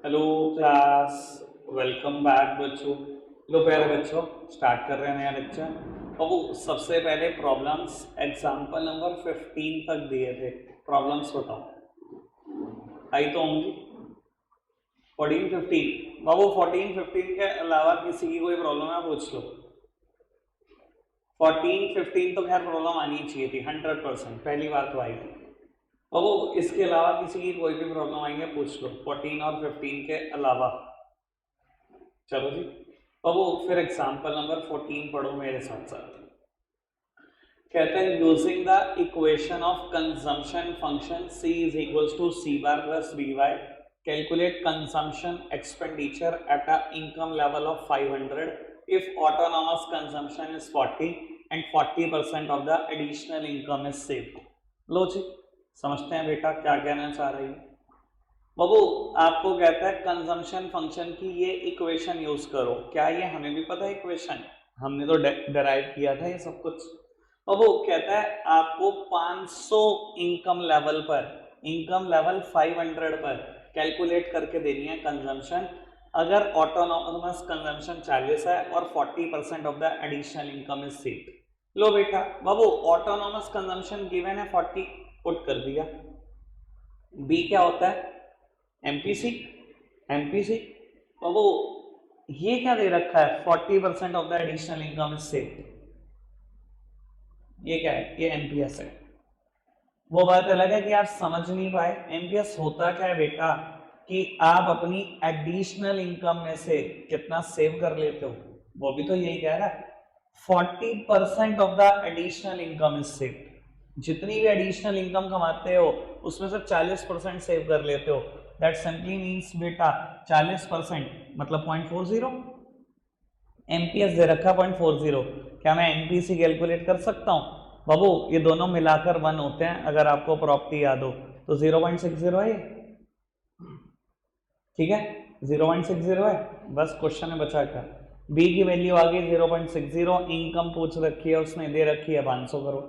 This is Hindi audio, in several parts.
हेलो क्लास, वेलकम बैक बच्चों। लो प्यारे बच्चों, स्टार्ट कर रहे हैं नया लेक्चर। और वो सबसे पहले प्रॉब्लम्स एग्जाम्पल नंबर 15 तक दिए थे। प्रॉब्लम्स बताओ, आई तो होंगी 14 15। बाबू 14 15 के अलावा किसी की कोई प्रॉब्लम है पूछ लो। 14 15 तो खैर प्रॉब्लम आनी चाहिए थी 100%, पहली बार तो आई थी। और वो इसके अलावा किसी की कोई भी प्रॉब्लम आएंगे पूछ लो 14 और 15 के अलावा। चलो जी, अब वो फिर एग्जांपल नंबर 14 पढ़ो मेरे साथ साथ। कहते हैं using the equation of consumption function c is equals to C bar plus B Y calculate consumption expenditure at a income level of 500 if autonomous consumption is 40 and 40% of the additional income is saved। लो जी, समझते हैं बेटा क्या कहना चाह रही है। बाबू आपको कहता है कंजम्पशन फंक्शन की ये इक्वेशन यूज करो। क्या ये हमें भी पता है इक्वेशन, हमने तो डेराइव किया था ये सब कुछ। बाबू कहता है आपको 500 इनकम लेवल पर, इनकम लेवल 500 पर कैलकुलेट करके देनी है कंजम्पशन अगर ऑटोनॉमस कंजम्पशन 40 है और 40% of the additional income is saved. लो बेटा बाबू ऑटोनॉमस कंजम्पशन गिवन है 40, पुट कर दिया। बी क्या होता है? एमपीसी। एमपीसी और वो ये क्या दे रखा है 40% of the additional income is saved. ये क्या है? ये एमपीएस है। वो बात अलग है कि आप समझ नहीं पाए। एमपीएस होता क्या है बेटा कि आप अपनी एडिशनल इनकम में से कितना सेव कर लेते हो, वो भी तो यही कह रहा है। 40% of the additional income is saved. जितनी भी एडिशनल इनकम कमाते हो उसमें से 40% सेव कर लेते हो। दैट सिंपली मींस बेटा 40% मतलब 0.40। एमपीएस दे रखा 0.40। क्या मैं एमपीसी कैलकुलेट कर सकता हूं? बाबू ये दोनों मिलाकर 1 होते हैं, अगर आपको प्रॉपर्टी याद हो तो 0.60 है ये, ठीक है 0.60 है। बस क्वेश्चन में बचा क्या, बी की वैल्यू आ गई 0.60, इनकम पूछ रखी है उसने, दे रखी है 500 करोड़।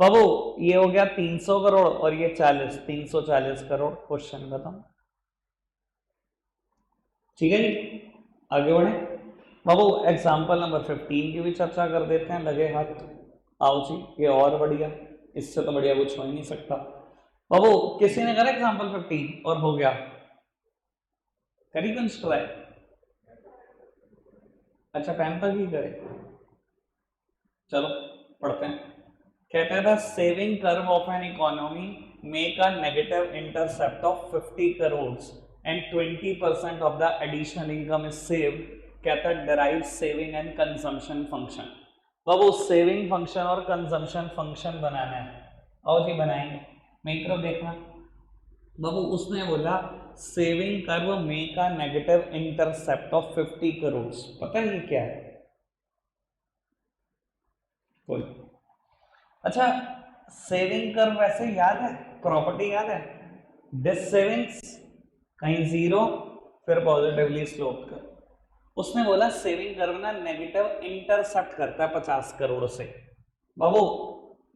बाबू ये हो गया 300 करोड़ और ये 40, 340 करोड़। क्वेश्चन खत्म, ठीक है जी। आगे बढ़े बाबू, एग्जाम्पल नंबर 15 की भी चर्चा कर देते हैं, लगे हाथ। आओ जी, ये और बढ़िया, इससे तो बढ़िया कुछ हो ही नहीं सकता। बाबू किसी ने करा एग्जाम्पल 15 और हो गया, करी कंस ट्राई। अच्छा पेन तक ही करे, चलो पढ़ते हैं। कहते हैं saving curve of an economy make a negative intercept of 50 crore and 20% of the additional income is saved. कहता है derive saving and consumption function. Babu saving function और कंजम्पशन फंक्शन बनाना है, आओ जी बनाएंगे। मेरी तरफ देखना बाबू, उसने बोला saving curve make a negative intercept of 50 crore. पता है ये क्या है? कोई अच्छा सेविंग कर्व वैसे याद है, प्रॉपर्टी याद है, दिस सेविंग्स कहीं जीरो फिर पॉजिटिवली स्लोप कर। उसने बोला सेविंग कर्व ना नेगेटिव इंटरसेप्ट करता है 50 करोड़ से। बाबू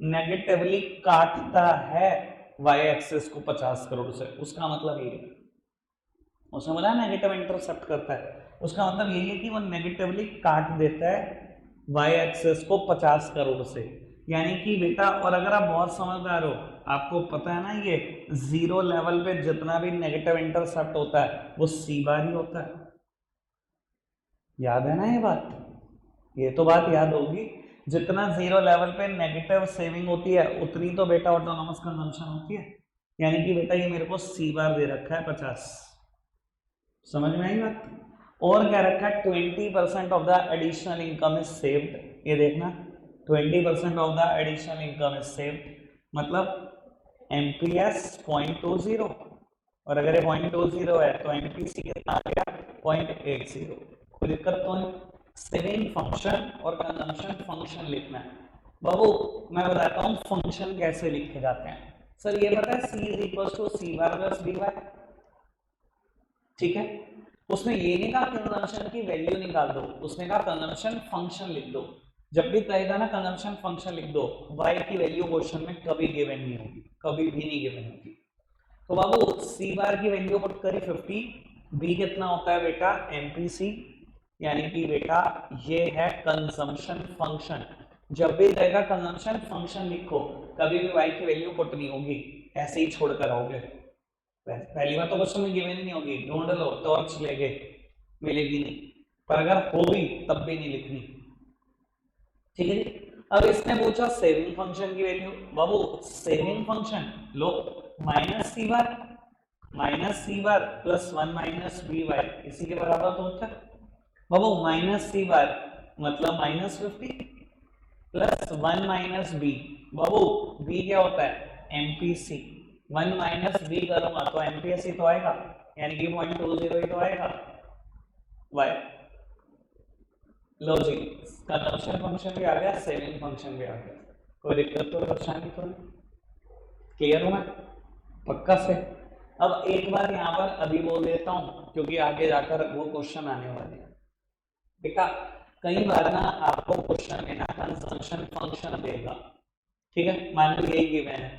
नेगेटिवली काटता है वाई एक्सिस को 50 करोड़ से, उसका मतलब ये है। उसने बोला नेगेटिव इंटरसेप्ट करता है, उसका मतलब यही है कि वो नेगेटिवली काट देता है वाई एक्सिस को 50 करोड़ से। यानी कि बेटा, और अगर आप बहुत समझदार हो, आपको पता है ना ये जीरो लेवल पे जितना भी नेगेटिव इंटरसेप्ट होता है वो सी बार ही होता है। याद है ना ये बात? ये तो बात याद होगी, जितना जीरो लेवल पे नेगेटिव सेविंग होती है उतनी तो बेटा ऑटोनॉमस कंजम्पशन होती है। यानी कि बेटा ये मेरे को सी बार दे रखा है 50, समझ में आई बात? और क्या रखा है 20% of the additional income is saved. ये देखना 20% of the additional income is saved मतलब एमपीएस 0.20, और अगर ये 0.20 है तो एमपीसी कितना आ गया 0.80। कोई दिक्कत तो नहीं। सेविंग फंक्शन और कंजम्पशन फंक्शन लिखना है। बाबू मैं बताता हूँ फंक्शन कैसे लिखे जाते हैं। सर ये पता है C is equal to C bar plus B Y, ठीक है। उसने ये नहीं कहा कंजम्पशन की वैल्यू निकाल दो, उसने कहा कंजम्पशन फंक्शन लिख दो। जब भी कहेगा ना कंजम्पशन फंक्शन लिख दो, वाई की वैल्यू क्वेश्चन में कभी गिवन नहीं होगी, कभी भी नहीं गिवन होगी। तो बाबू सी बार की वैल्यू पुट करी 50 बी कितना होता है बेटा, एमपीसी, यानी कि बेटा ये है कंजम्पशन फंक्शन। जब भी रहेगा कंजम्पशन फंक्शन लिखो, कभी भी वाई की वैल्यू पुट नहीं होगी, ऐसे ही छोड़ कर आओगे। पहली बार तो क्वेश्चन में गिवन ही नहीं होगी, ढूंढ लो टॉर्च लेके, मिलेगी नहीं, पर अगर होगी तब भी नहीं लिखनी, ठीक है जी। अब इसने पूछा सेविंग फंक्शन की वैल्यू, बाबू सेविंग फंक्शन लो, minus C bar plus 1 minus B Y इसी के बराबर तो होता है बाबू। माइनस सी बार मतलब -50 प्लस 1 माइनस बी, बाबू बी क्या होता है, एमपीसी। 1 माइनस बी करूंगा तो एमपीएससी तो आएगा, यानी कि 0.20 ही तो आएगा वाई। लो जी, कंजम्पशन फंक्शन भी आ गया, सेविंग फंक्शन भी आ गया, कोई दिक्कत तो परेशानी तो नहीं, क्लियर हूं मैं पक्का से। अब एक बार यहाँ पर अभी बोल देता हूँ क्योंकि आगे जाकर वो क्वेश्चन आने वाले हैं बेटा। कई बार ना आपको क्वेश्चन में ना कंजम्पशन फंक्शन देगा, ठीक है, मान लो यही गिवन है,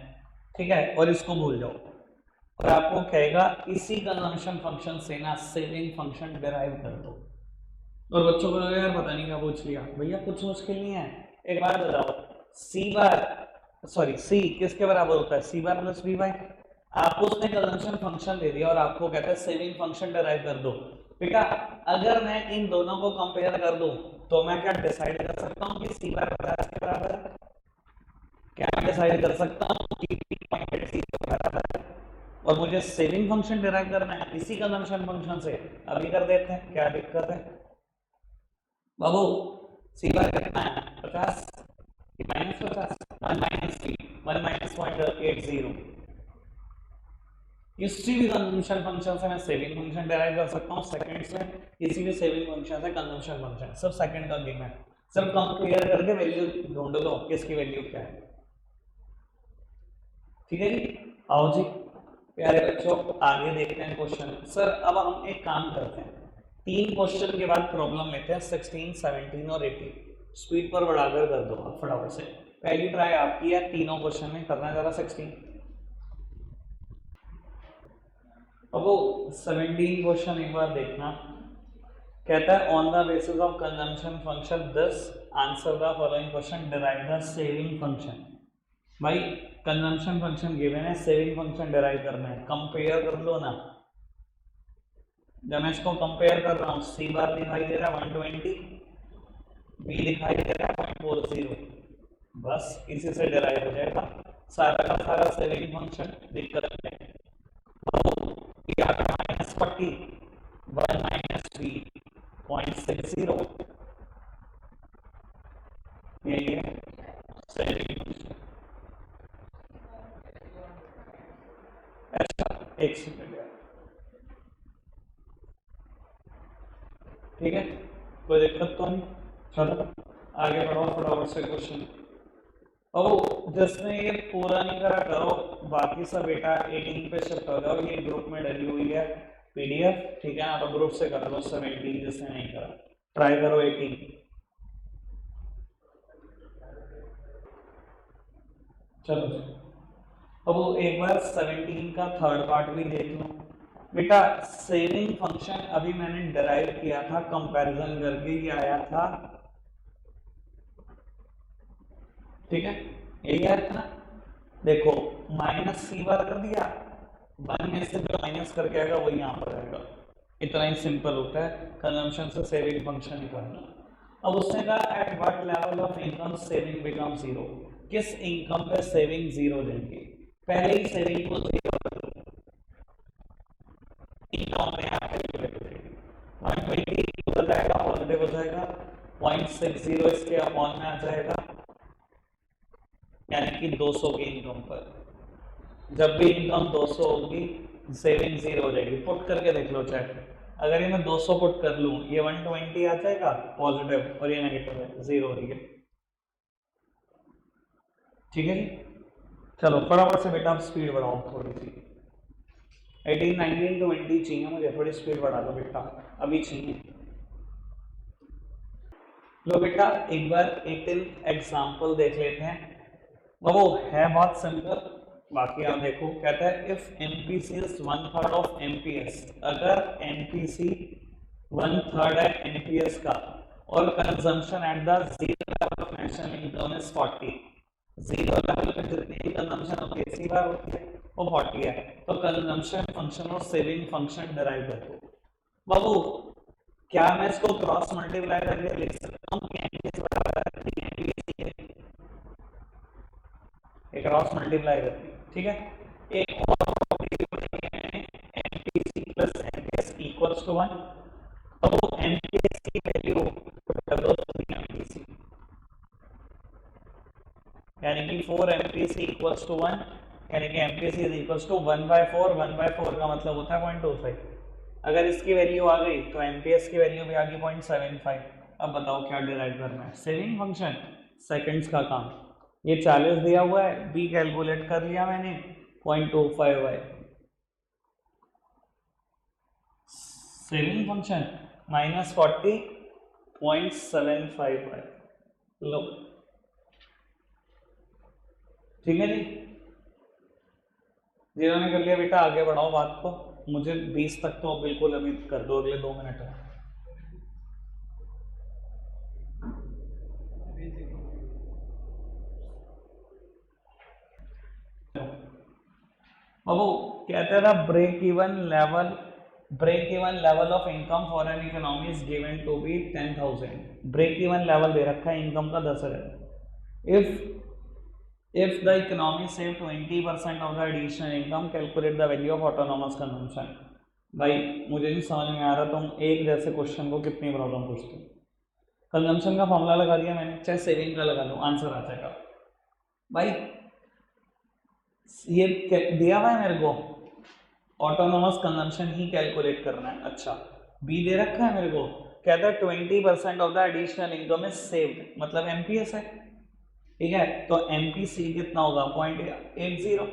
ठीक है, और इसको भूल जाओ, और आपको कहेगा इसी कंजम्पशन फंक्शन से ना सेविंग फंक्शन डिराइव कर दो, और बच्चों को यार पता नहीं क्या पूछ लिया भैया, कुछ मुश्किल नहीं है। एक बार बताओ, सी बार सॉरी सी किसके बराबर होता है, सी बार प्लस बी बाई। आपको उसने कंजम्पशन फंक्शन दे दिया और आपको कहता है सेविंग फंक्शन डिराइव कर दो। बेटा अगर मैं इन दोनों को कंपेयर कर दूं तो मैं क्या डिसाइड कर सकता हूं कि सी बार 50 के बराबर है, क्या मैं डिसाइड कर सकता हूं कि बी पॉइंट सी के बराबर है, और मुझे सेविंग फंक्शन डिराइव करना है इसी कंजम्पशन फंक्शन से। अभी कर देते हैं, क्या दिक्कत है बाबू। सी बार कितना है 50 -50, 1 माइनस सी 1 माइनस 0.80। किसी भी कंजम्पशन फंक्शन से मैं सेविंग फंक्शन डिराइव कर सकता हूँ सेकंड्स में, किसी भी सेविंग फंक्शन से कंजम्पशन फंक्शन, सब सेकंड का गेम है, सब कंपेयर करके वैल्यू ढूंढ लो किसकी वैल्यू क्या है, ठीक है जी। आओ जी प्यारे बच्चों, आगे देखते हैं क्वेश्चन। सर अब हम एक काम करते हैं, 3 क्वेश्चन के बाद प्रॉब्लम लेते हैं, 16, 17 और 18। स्पीड पर बढ़ाकर कर दो आप फटाफट से, पहली ट्राई आपकी है, तीनों क्वेश्चन में करना जरा 16। अब वो 17 क्वेश्चन एक बार देखना, कहता है on the basis of consumption function this answer the following question, derive the saving function. भाई कंजम्पशन फंक्शन गिवन है, सेविंग फंक्शन डिराइव करना है, कंपेयर कर लो ना। जब मैं इसको कंपेयर कर रहा हूँ, सी बार दिखाई दे रहा है 120, बी दिखाई दे रहा है 0.40, बस इसी से डिराइव हो जाएगा सारा का सारा सेविंग फंक्शन, दिक्कत नहीं है। -40 1 माइनस बी 0.60, यही है सेविंग फंक्शन। अच्छा एक सेकंड यार, ठीक है, कोई दिक्कत तो नहीं, चलो आगे बढ़ो फटाफट से क्वेश्चन। अब जिसने ये पूरा नहीं करा करो, बाकी सब बेटा 18 पे शिफ्ट हो जाओ, ये ग्रुप में डली हुई है पीडीएफ, ठीक है ना, तो ग्रुप से कर लो 17 जिसने नहीं करा, ट्राई करो 18। चलो अब एक बार 17 का थर्ड पार्ट भी देख लो बेटा। सेविंग फंक्शन अभी मैंने डिराइव किया था कंपैरिजन करके, ये आया था, ठीक है, यही आया था ना, देखो माइनस सी बार कर दिया, 1 में से जो माइनस करके आएगा वही यहाँ पर आएगा, इतना ही सिंपल होता है कंजम्पशन से सेविंग फंक्शन निकालना। अब उसने कहा at what level of income saving become zero, किस इनकम पे सेविंग जीरो जाएंगी, पहले ही सेविंग को जीरो कर दो, इनकम में यहाँ कैलकुलेट हो जाएगी, 120 हो जाएगा, पॉजिटिव हो जाएगा, 0.60 इसके अपॉन में आ जाएगा, यानी कि 200 की इनकम पर, जब भी इनकम 200 होगी सेविंग जीरो हो जाएगी। पुट करके देख लो चाहे, अगर ये मैं 200 पुट कर लूं, ये 120 आ जाएगा पॉजिटिव, और ये नेगेटिव है, जीरो हो रही है, ठीक है जी। चलो फटाफट से बेटा आप स्पीड बढ़ाओ थोड़ी सी, 18, 19, 20 चाहिए मुझे, थोड़ी स्पीड बढ़ा दो बेटा, अभी चाहिए। लो बेटा एक बार 18 एग्जाम्पल देख लेते हैं, वो है बहुत सिंपल, बाकी आप देखो, कहता है if MPC is 1/3 of MPS, अगर एमपीसी 1/3 है एमपीएस का और consumption at the zero level of national income is 40, zero level पे जितनी भी कंजम्पशन होती है सी बार होती है वो 40 है, तो कंजम्पशन फंक्शन और सेविंग फंक्शन डिराइव करो। बाबू क्या मैं इसको क्रॉस मल्टीप्लाई करके लिख सकता हूँ कि एमपीएस बराबर है एमपीएस, एक क्रॉस मल्टीप्लाई करती है, ठीक है। एक और MPC plus MPS equals to 1, तो एमपीएस की वैल्यू एमपीसी, यानी कि 4 एमपीसी इक्वल्स टू 1, यानी कि एमपीसी इज इक्वल्स टू 1/4, 1/4 का मतलब होता है 0.25। अगर इसकी वैल्यू आ गई तो एमपीएस की वैल्यू भी आ गई 0.75। अब बताओ क्या डिराइव करना है, सेविंग फंक्शन, सेकंड्स का काम। ये 40 दिया हुआ है, बी कैलकुलेट कर लिया मैंने 0.25y, सेविंग फंक्शन -40 0.75y, लो ठीक है जी। जिन्होंने कर लिया बेटा आगे बढ़ाओ बात को, मुझे 20 तक तो बिल्कुल अभी कर दो, अगले 2 मिनट में। बाबू कहते हैं break even level of income for an economy is given to be 10,000। Break even level दे रखा है इनकम का 10,000। If the economy save 20% of the additional income, calculate the value of autonomous consumption. भाई मुझे नहीं समझ में आ रहा तुम एक जैसे क्वेश्चन को कितनी प्रॉब्लम पूछते हो। कंजम्पशन का फॉर्मूला लगा दिया मैंने, चाहे सेविंग का लगा लो, आंसर आ जाएगा। भाई ये दिया हुआ है मेरे को, ऑटोनोमस कंजम्पशन ही कैलकुलेट करना है। अच्छा बी दे रखा है मेरे को, कहता है 20% of the additional income is saved, मतलब एमपीएस है, ठीक है। तो एमपीसी कितना होगा 0.80।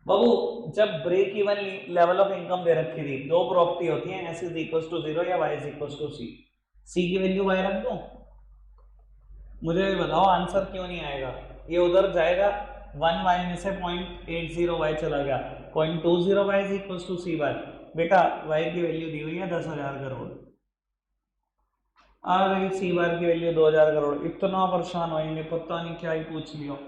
बाबू जब break even level of income दे रखी थी, दो प्रॉपर्टी होती है, एस इज इक्वल टू 0 या वाई इज इक्वल टू सी। सी की वैल्यू वाई रख दो, मुझे बताओ आंसर क्यों नहीं आएगा। ये उधर जाएगा 1 वाई में से 0.80 वाई चला गया, 0.20 Y is equal to C बार। बेटा वाई की वैल्यू दी हुई है 10,000 करोड़, आ गई सी बार की वैल्यू 2,000 करोड़। इतना परेशान होएंगे, पता नहीं क्या ही पूछ लियो।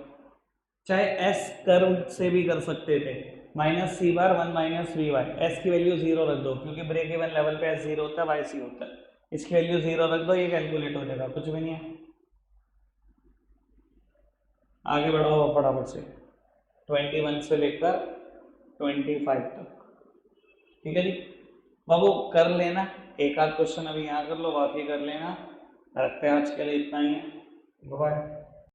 चाहे एस कर्व से भी कर सकते थे, minus C bar 1 minus V Y, S की वैल्यू 0 रख दो क्योंकि ब्रेक इवन लेवल पे एस 0 होता है, वाई सी होता है, इसकी वैल्यू 0 रख दो, ये कैलकुलेट हो जाएगा, कुछ भी नहीं है। आगे बढ़ो फटाफट से, 21 से लेकर 25 तक, ठीक है जी। बाबू कर लेना, एक आध क्वेश्चन अभी यहाँ कर लो, बाकी कर लेना। रखते हैं आज के लिए इतना ही है, बाय।